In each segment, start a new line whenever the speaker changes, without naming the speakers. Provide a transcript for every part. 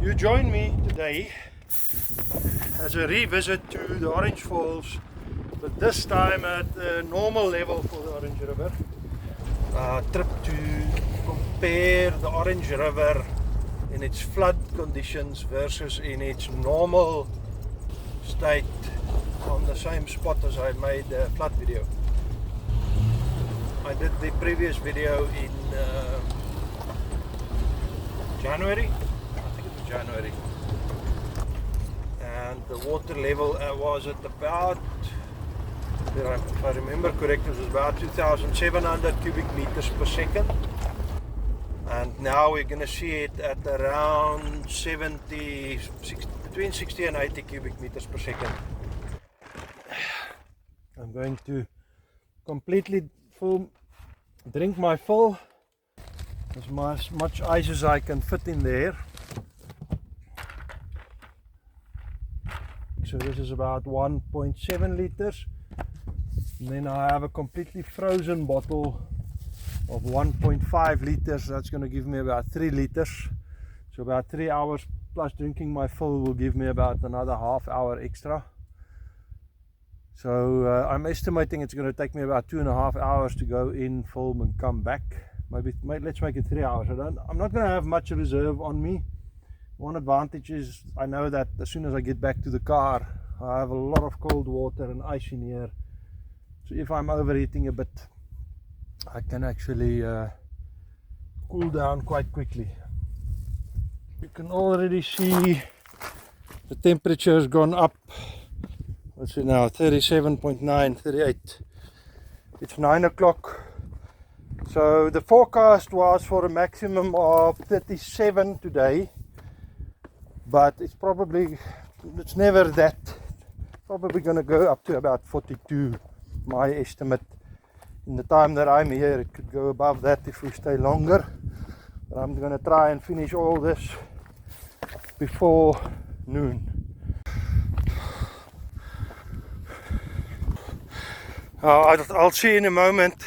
You join me today as a revisit to the Orange Falls, but this time at the normal level for the Orange River. Trip to compare the Orange River in its flood conditions versus in its normal state on the same spot as I made the flood video. I did the previous video in January, I think it was January, and the water level was at about, if I remember correctly, it was about 2,700 cubic meters per second, and now we're going to see it at around between 60 and 80 cubic meters per second. I'm going to completely drink my fill, as much ice as I can fit in there. So this is about 1.7 liters. And then I have a completely frozen bottle of 1.5 liters. That's going to give me about 3 liters. So about 3 hours plus drinking my fill will give me about another half hour extra. So I'm estimating it's going to take me about 2.5 hours to go in, film and come back. Maybe let's make it 3 hours. I'm not going to have much reserve on me. One advantage is I know that as soon as I get back to the car, I have a lot of cold water and ice in here. So if I'm overheating a bit, I can actually cool down quite quickly. You can already see the temperature has gone up. What's it now? 37.9, 38. It's 9 o'clock. So the forecast was for a maximum of 37 today, but it's never that. Probably going to go up to about 42, my estimate. In the time that I'm here, it could go above that if we stay longer. But I'm going to try and finish all this before noon. I'll see in a moment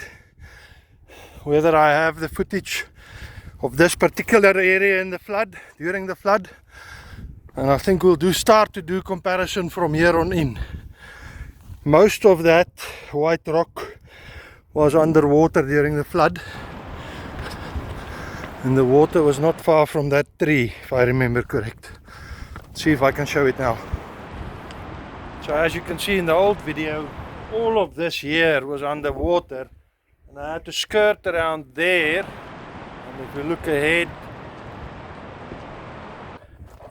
whether I have the footage of this particular area in the flood, during the flood, and I think we'll start to do comparison from here on in. Most of that white rock was underwater during the flood, and the water was not far from that tree, if I remember correct. Let's see if I can show it now. So as you can see in the old video, all of this here was underwater, and I had to skirt around there. And if we look ahead,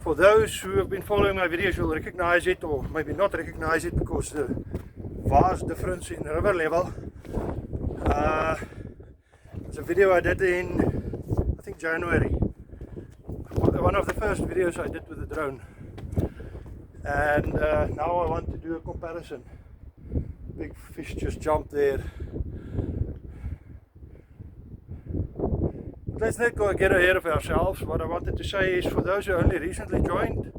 for those who have been following my videos, you'll recognize it, or maybe not recognize it, because the vast difference in river level. It's a video I did in, I think, January. One of the first videos I did with the drone, and now I want to do a comparison. Big fish just jumped there. But let's not get ahead of ourselves. What I wanted to say is, for those who only recently joined,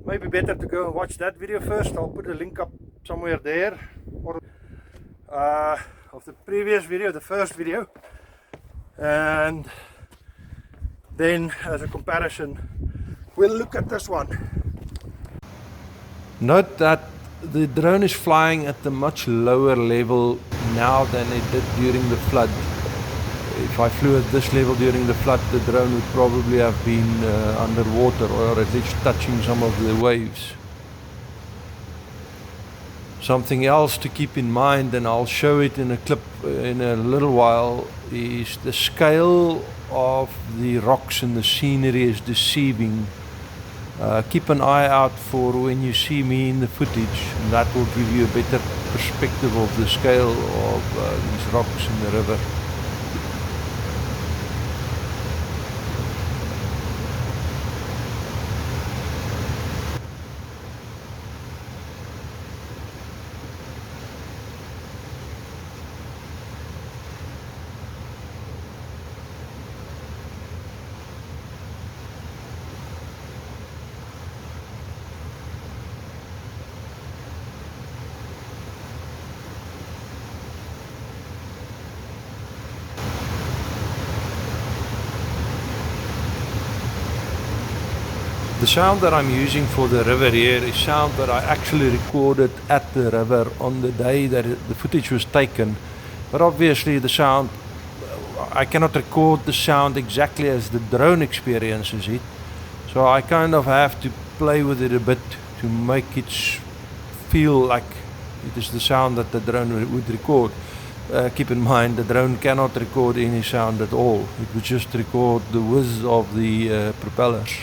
maybe better to go and watch that video first. I'll put a link up somewhere there, or of the previous video, the first video, and then as a comparison we'll look at this one. Note that the drone is flying at a much lower level now than it did during the flood. If I flew at this level during the flood, the drone would probably have been underwater, or at least touching some of the waves. Something else to keep in mind, and I'll show it in a clip in a little while, is the scale of the rocks and the scenery is deceiving. Keep an eye out for when you see me in the footage, and that will give you a better perspective of the scale of these rocks in the river. The sound that I'm using for the river here is sound that I actually recorded at the river on the day that the footage was taken. But obviously the sound, I cannot record the sound exactly as the drone experiences it. So I kind of have to play with it a bit to make it feel like it is the sound that the drone would record. Keep in mind, the drone cannot record any sound at all. It would just record the whiz of the propellers.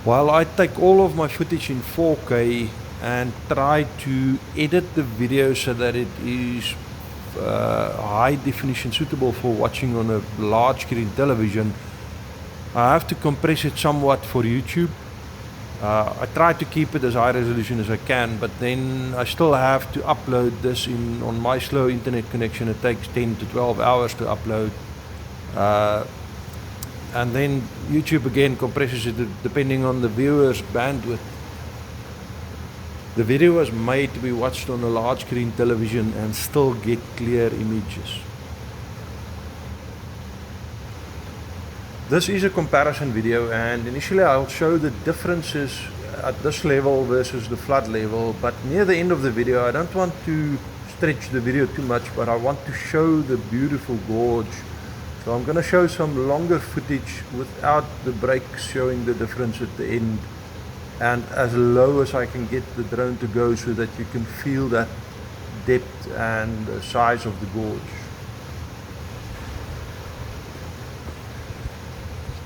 While I take all of my footage in 4K and try to edit the video so that it is high definition, suitable for watching on a large screen television, I have to compress it somewhat for YouTube. I try to keep it as high resolution as I can, but then I still have to upload this on my slow internet connection. It takes 10 to 12 hours to upload. And then YouTube again compresses it depending on the viewer's bandwidth. The video was made to be watched on a large screen television and still get clear images. This is a comparison video, and initially I'll show the differences at this level versus the flood level, but near the end of the video I don't want to stretch the video too much, but I want to show the beautiful gorge. So I'm going to show some longer footage without the brakes showing the difference at the end, and as low as I can get the drone to go so that you can feel that depth and the size of the gorge.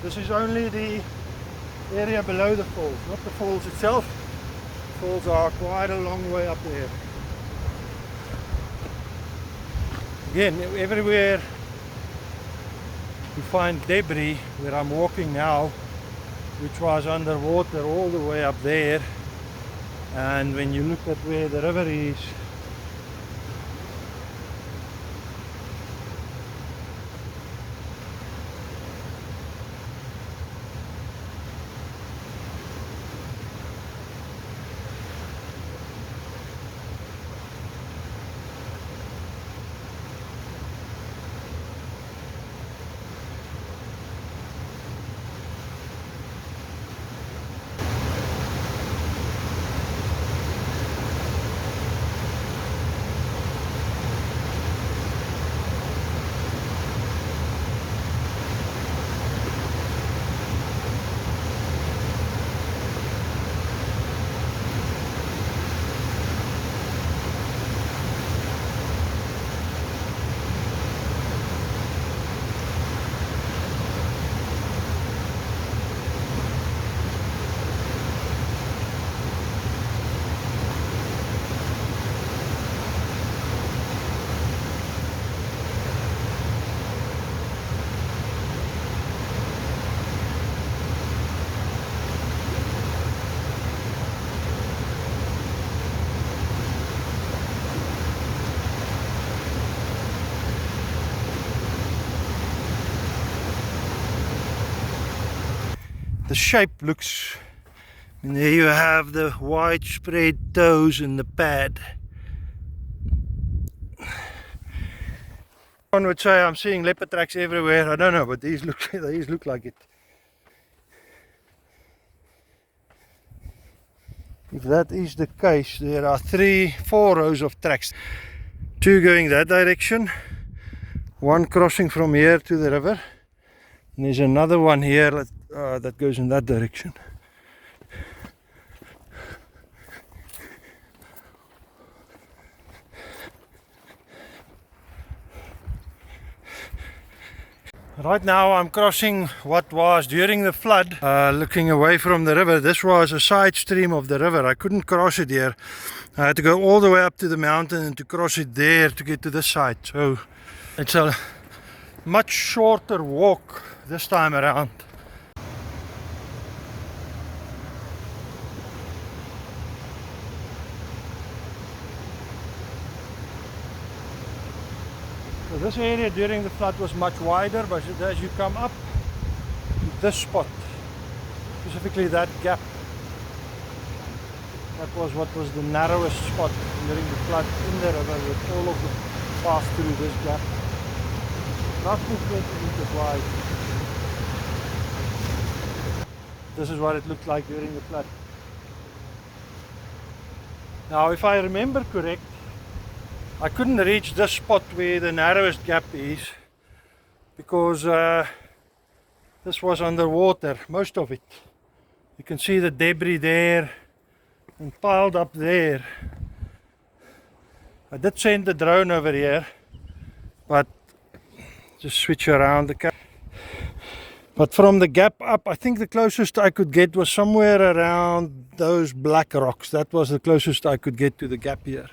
This is only the area below the falls, not the falls itself. The falls are quite a long way up there. Again, everywhere you find debris where I'm walking now, which was underwater all the way up there, and when you look at where the river is, the shape looks, and there you have the widespread toes in the pad. One would say I'm seeing leopard tracks everywhere. I don't know, but these look like it. If that is the case, there are 4 rows of tracks. 2 going that direction, 1 crossing from here to the river, and there's another one here that goes in that direction. Right now I'm crossing what was during the flood, looking away from the river. This was a side stream of the river. I couldn't cross it here. I had to go all the way up to the mountain and to cross it there to get to this side. So it's a much shorter walk this time around. So This area during the flood was much wider, but as you come up to this spot, specifically that gap, that was what was the narrowest spot during the flood in the river, with all of the pass through this gap. Roughly 20 meters wide. This is what it looked like during the flood. Now, if I remember correct, I couldn't reach this spot where the narrowest gap is because this was underwater, most of it. You can see the debris there and piled up there. I did send the drone over here, but just switch around the camera. But from the gap up, I think the closest I could get was somewhere around those black rocks. That was the closest I could get to the gap here.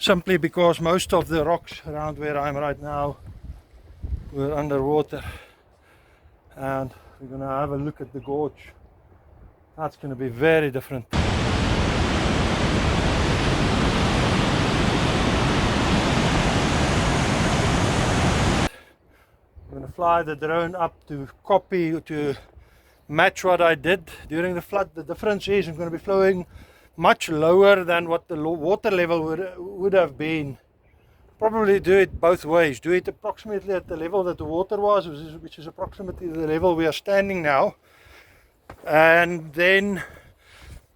Simply because most of the rocks around where I'm right now were underwater. And we're going to have a look at the gorge. That's going to be very different. I'm going to fly the drone up to copy, to match what I did during the flood. The difference is I'm going to be flowing much lower than what the water level would have been. Probably do it both ways. Do it approximately at the level that the water was, which is approximately the level we are standing now, and then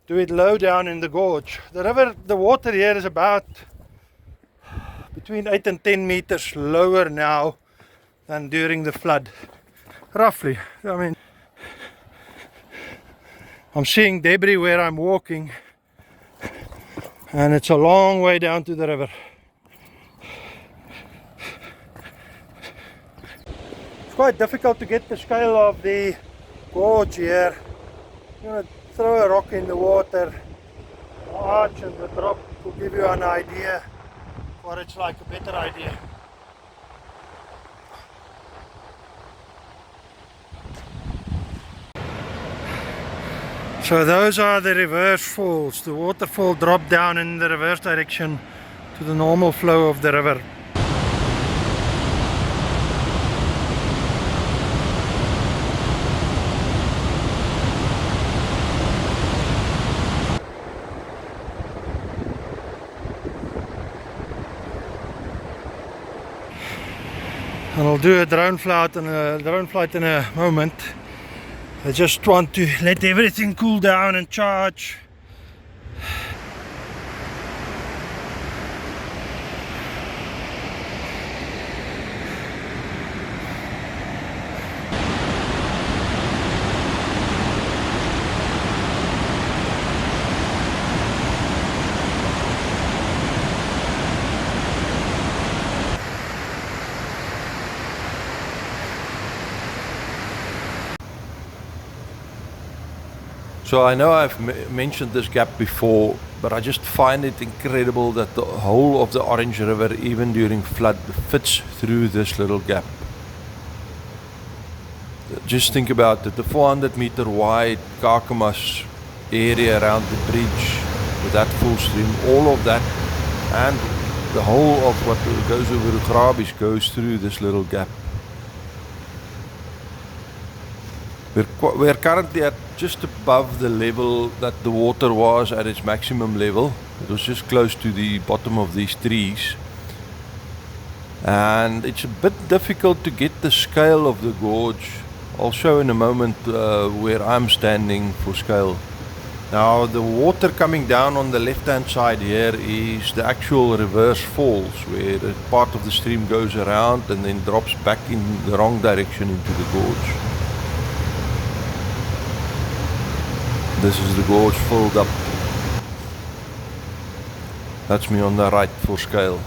do it low down in the gorge. The water here is about between 8 and 10 meters lower now than during the flood, roughly. I mean, I'm seeing debris where I'm walking, and it's a long way down to the river. It's quite difficult to get the scale of the gorge here. I'm going to throw a rock in the water, the arch and the drop will give you an idea what it's like, a better idea. So those are the reverse falls. The waterfall dropped down in the reverse direction to the normal flow of the river. And I'll do a drone flight in a moment. I just want to let everything cool down and charge.
So I know I've mentioned this gap before, but I just find it incredible that the whole of the Orange River, even during flood, fits through this little gap. Just think about it, the 400-meter wide carcass area around the bridge with that full stream, all of that, and the whole of what goes over the Gorge goes through this little gap. We're currently at just above the level that the water was at its maximum level. It was just close to the bottom of these trees. And it's a bit difficult to get the scale of the gorge. I'll show in a moment where I'm standing for scale. Now the water coming down on the left hand side here is the actual reverse falls, where part of the stream goes around and then drops back in the wrong direction into the gorge. This is the gorge filled up. That's me on the right for scale.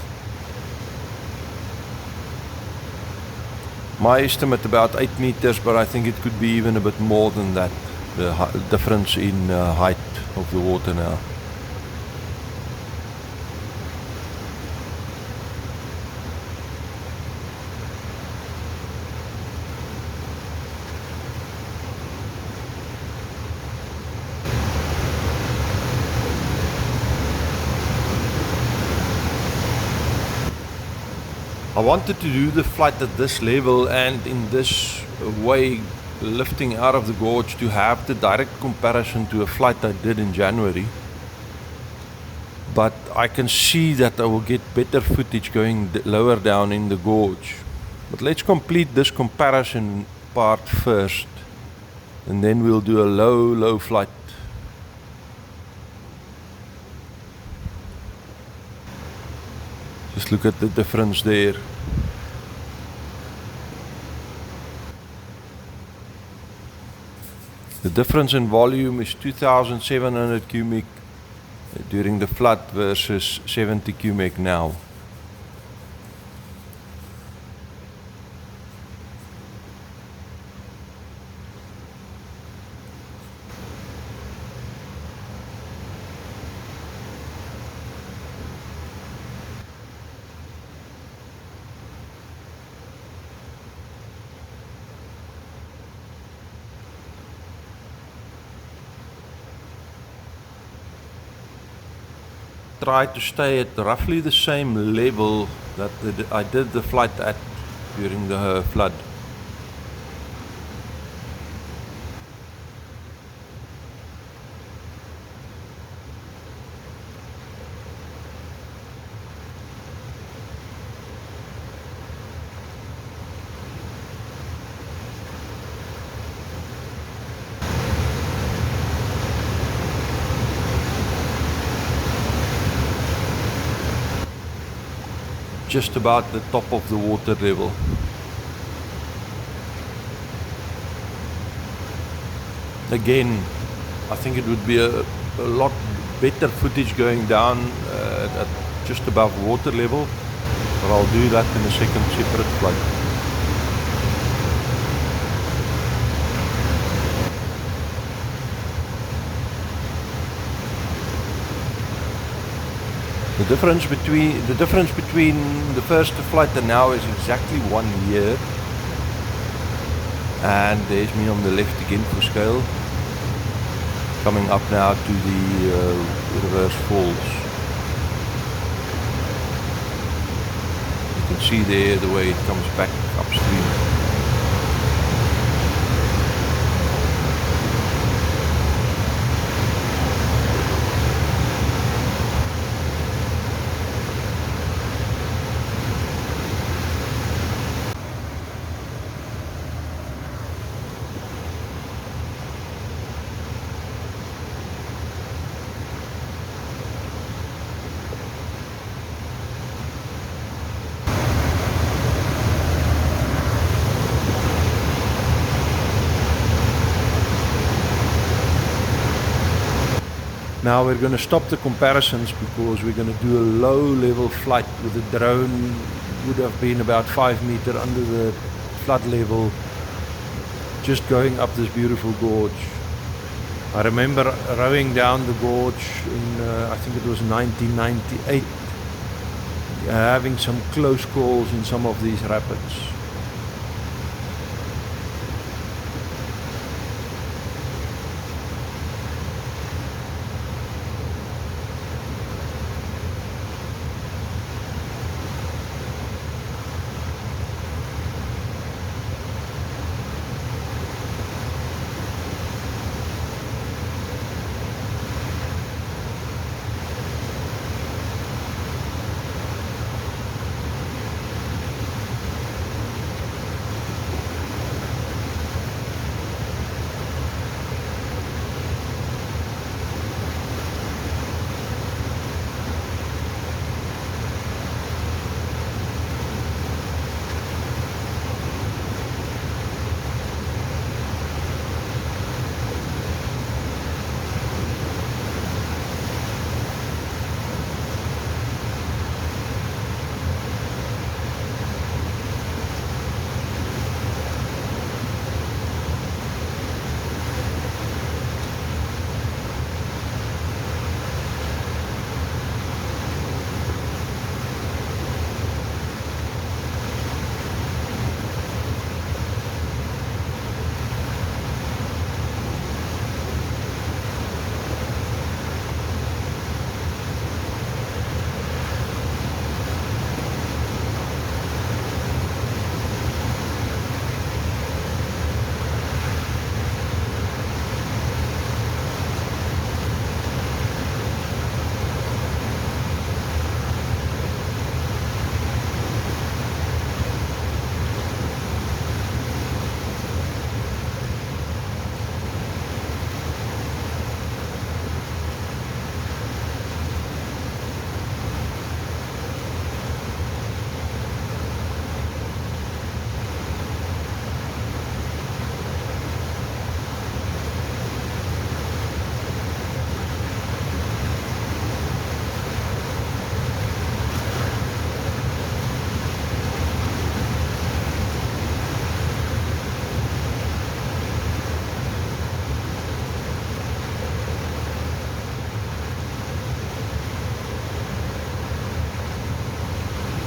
My estimate about 8 meters, but I think it could be even a bit more than that. The difference in height of the water now. I wanted to do the flight at this level and in this way, lifting out of the gorge, to have the direct comparison to a flight I did in January. But I can see that I will get better footage going lower down in the gorge. But let's complete this comparison part first, and then we'll do a low flight. Just look at the difference there. The difference in volume is 2,700 cubic during the flood versus 70 cubic now. Try to stay at roughly the same level that I did the flight at during the flood. Just about the top of the water level. Again, I think it would be a lot better footage going down at just above water level, but I'll do that in a second separate flight. The difference between the first flight and now is exactly 1 year. And there's me on the left again for scale, coming up now to the reverse falls. You can see there the way it comes back upstream. Now we're going to stop the comparisons because we're going to do a low level flight with the drone. Would have been about 5 meters under the flood level, just going up this beautiful gorge. I remember rowing down the gorge in I think it was 1998, having some close calls in some of these rapids.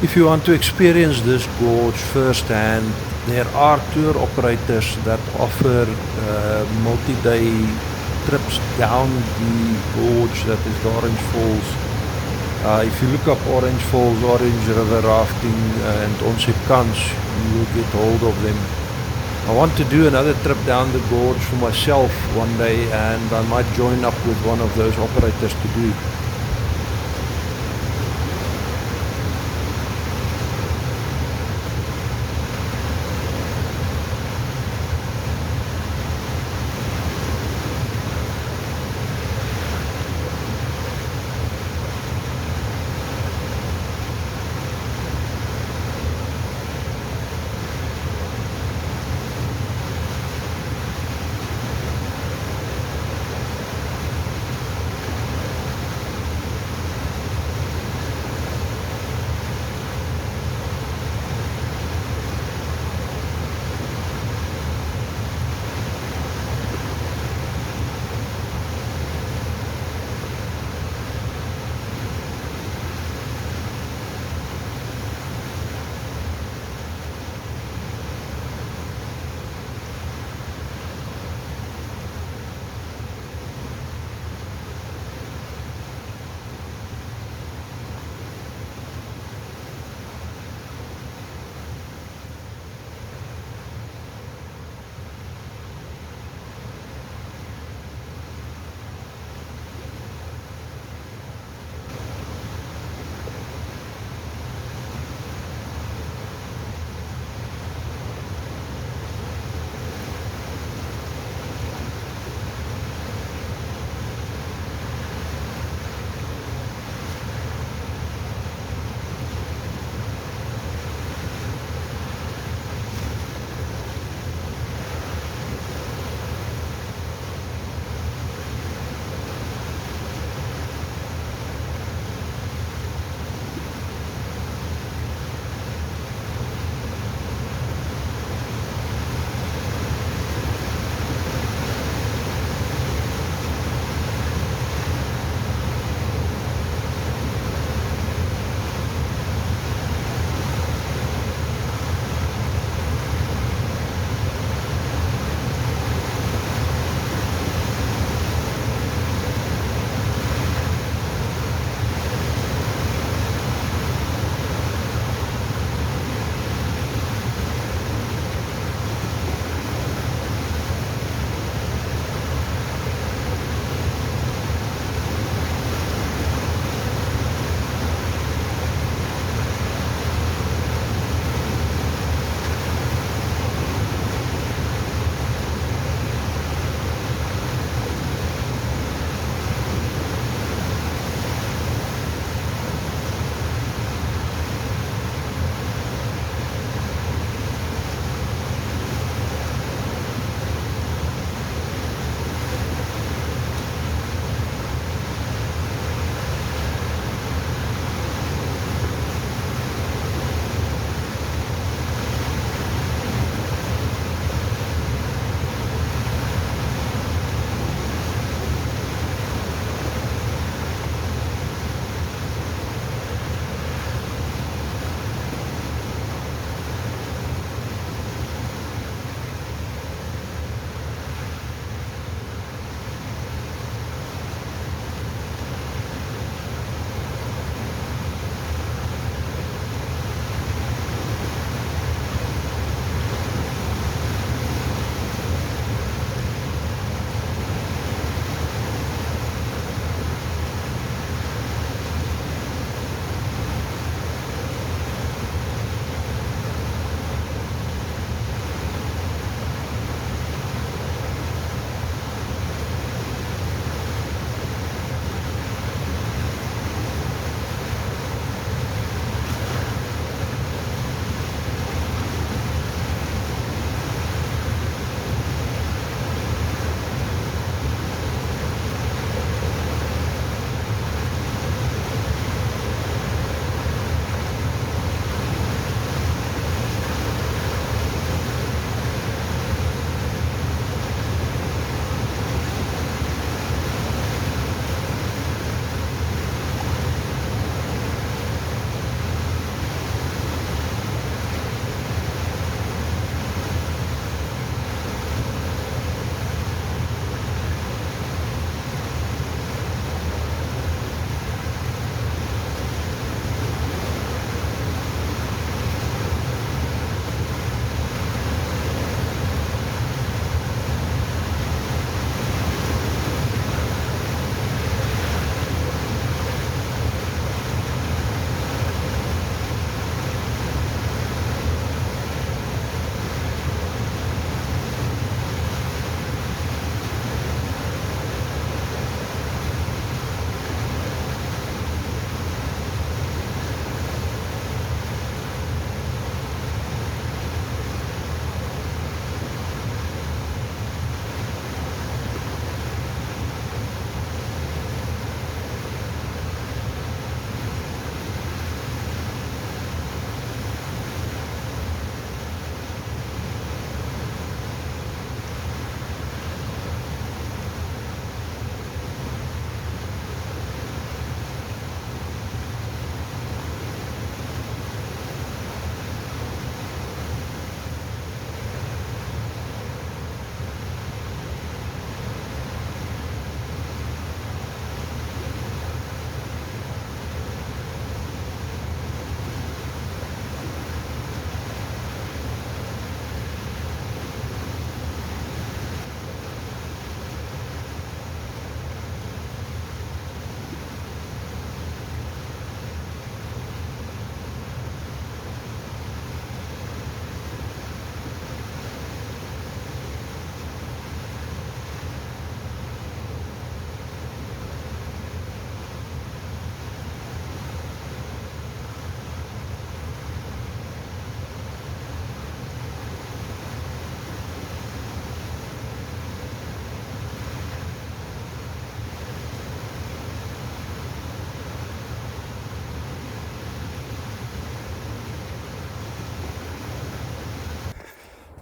If you want to experience this gorge firsthand, there are tour operators that offer multi-day trips down the gorge that is the Orange Falls. If you look up Orange Falls, Orange River rafting and Onsepkans, you will get hold of them. I want to do another trip down the gorge for myself one day, and I might join up with one of those operators to do it.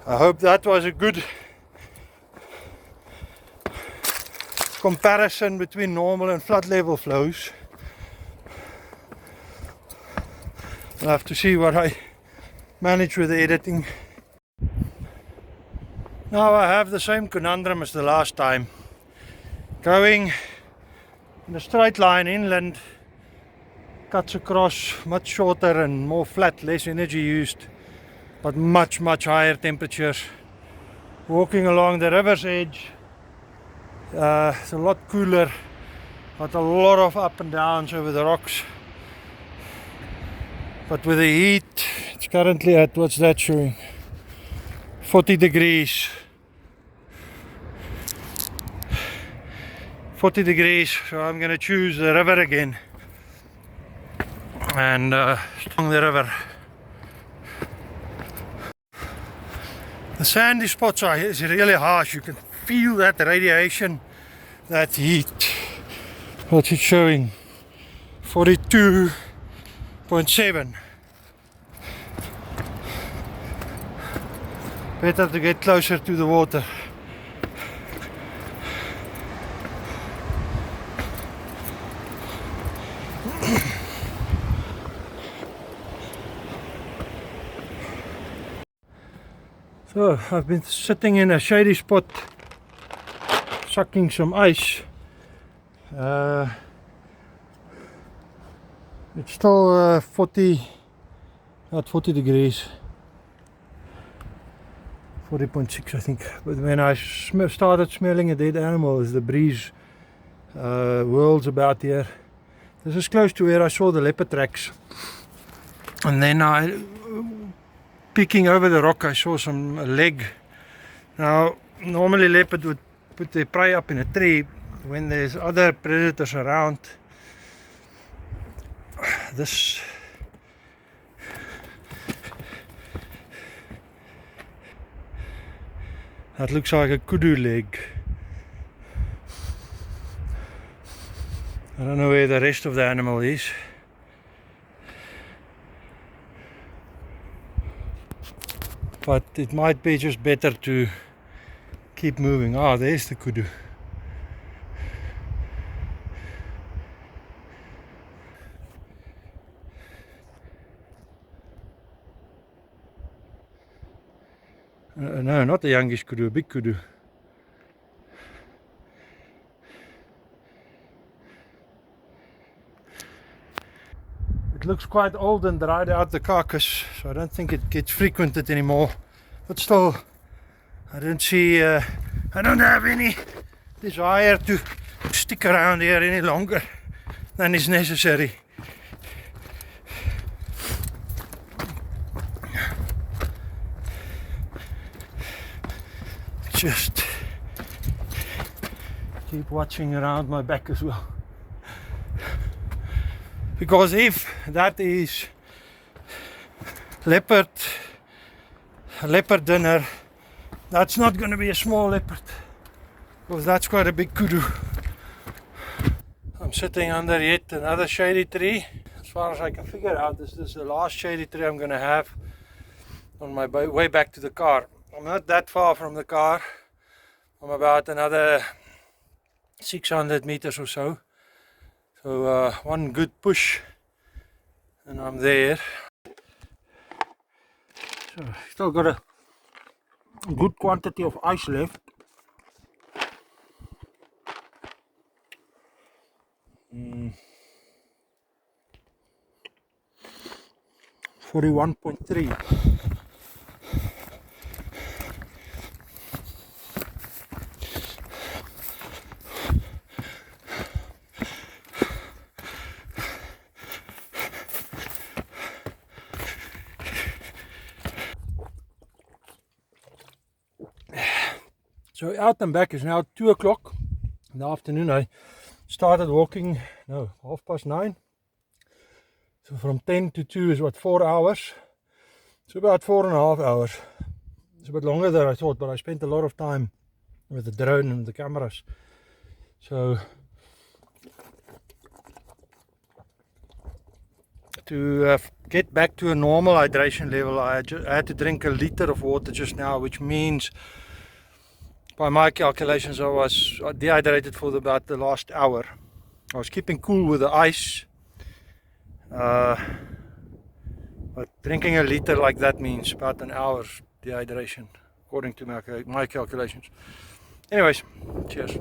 I hope that was a good comparison between normal and flood level flows. I'll have to see what I manage with the editing. Now I have the same conundrum as the last time. Going in a straight line inland cuts across much shorter and more flat, less energy used, but much higher temperatures. Walking along the river's edge, it's a lot cooler, but a lot of up and downs over the rocks. But with the heat, it's currently at, what's that showing? 40 degrees. 40 degrees, so I'm going to choose the river again. And along the river. The sandy spots is really harsh. You can feel that radiation, that heat. What's it showing? 42.7. Better to get closer to the water. So I've been sitting in a shady spot sucking some ice. It's still about 40 degrees, 40.6 I think. But when I started smelling a dead animal, as the breeze whirls about here, this is close to where I saw the leopard tracks. And then peeking over the rock, I saw some leg. Now, normally leopard would put their prey up in a tree when there's other predators around. This that looks like a kudu leg. I don't know where the rest of the animal is. But it might be just better to keep moving. Ah, there's the kudu. No, not the youngish kudu, a big kudu. It looks quite old and dried out, the carcass, so I don't think it gets frequented anymore. But still, I don't have any desire to stick around here any longer than is necessary. Just keep watching around my back as well. Because if that is leopard dinner, that's not going to be a small leopard, because that's quite a big kudu. I'm sitting under yet another shady tree. As far as I can figure out, this is the last shady tree I'm going to have on my way back to the car. I'm not that far from the car. I'm about another 600 meters or so. So one good push and I'm there. So still got a good quantity of ice left. 41.3. So out and back is now 2 o'clock in the afternoon. I started walking, 9:30. So from 10 to 2 is what, 4 hours. So about 4.5 hours. It's a bit longer than I thought, but I spent a lot of time with the drone and the cameras. So to get back to a normal hydration level, I had to drink a liter of water just now, which means by my calculations I was dehydrated for about the last hour. I was keeping cool with the ice, but drinking a liter like that means about an hour's dehydration according to my calculations. Anyways, cheers.